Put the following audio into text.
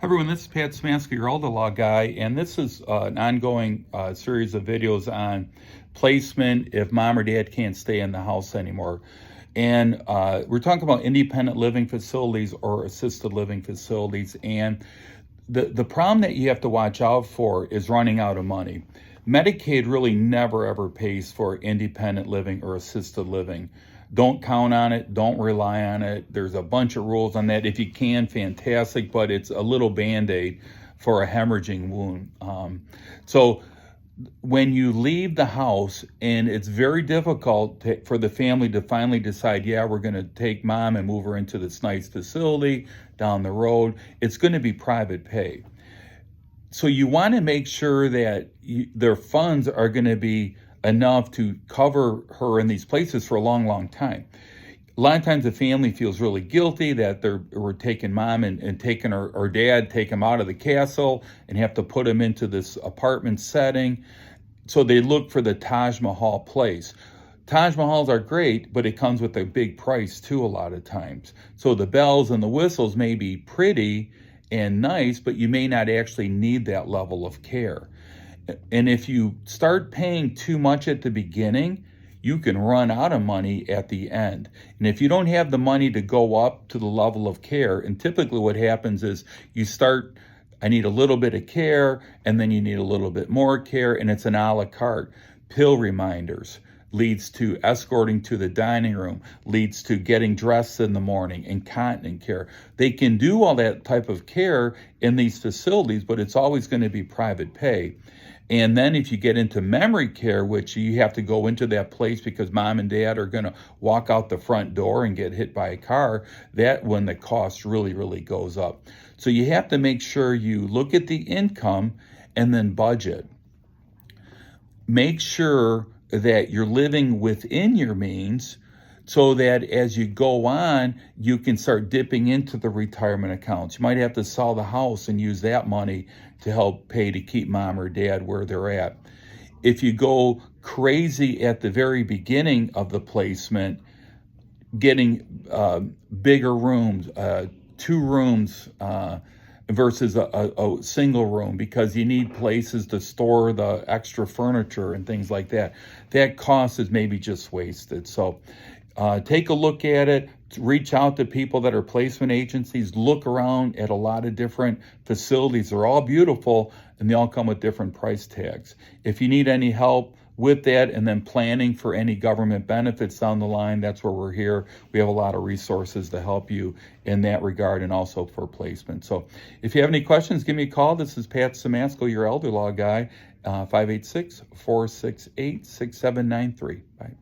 Everyone, this is Pat Smansky, your elder law guy, and this is an ongoing series of videos on placement if mom or dad can't stay in the house anymore. And we're talking about independent living facilities or assisted living facilities. And the problem that you have to watch out for is running out of money. Medicaid really never ever pays for independent living or assisted living. Don't count on it. Don't rely on it. There's a bunch of rules on that. If you can, fantastic, but it's a little Band-Aid for a hemorrhaging wound. So when you leave the house, and it's very difficult for the family to finally decide, yeah, we're going to take mom and move her into this nice facility down the road, it's going to be private pay. So you want to make sure that their funds are going to be enough to cover her in these places for a long, long time. A lot of times the family feels really guilty that we're taking mom and taking her, or dad, take him out of the castle and have to put him into this apartment setting. So they look for the Taj Mahal place. Taj Mahals are great, but it comes with a big price too a lot of times. So the bells and the whistles may be pretty and nice, but you may not actually need that level of care. And if you start paying too much at the beginning, you can run out of money at the end. And if you don't have the money to go up to the level of care, and typically what happens is you start, I need a little bit of care, and then you need a little bit more care, and it's an a la carte. Pill reminders leads to escorting to the dining room, leads to getting dressed in the morning, incontinent care. They can do all that type of care in these facilities, but it's always going to be private pay. And then if you get into memory care, which you have to go into that place because mom and dad are going to walk out the front door and get hit by a car, that when the cost really, really goes up. So you have to make sure you look at the income and then budget. Make sure that you're living within your means so that as you go on, you can start dipping into the retirement accounts. You might have to sell the house and use that money to help pay to keep mom or dad where they're at. If you go crazy at the very beginning of the placement, getting bigger rooms, 2 rooms, versus a single room because you need places to store the extra furniture and things like that. That cost is maybe just wasted. So take a look at it, reach out to people that are placement agencies, look around at a lot of different facilities. They're all beautiful and they all come with different price tags. If you need any help with that and then planning for any government benefits down the line, that's where we're here. We have a lot of resources to help you in that regard and also for placement. So if you have any questions, give me a call. This is Pat Samansky, your elder law guy, 586-468-6793. Bye.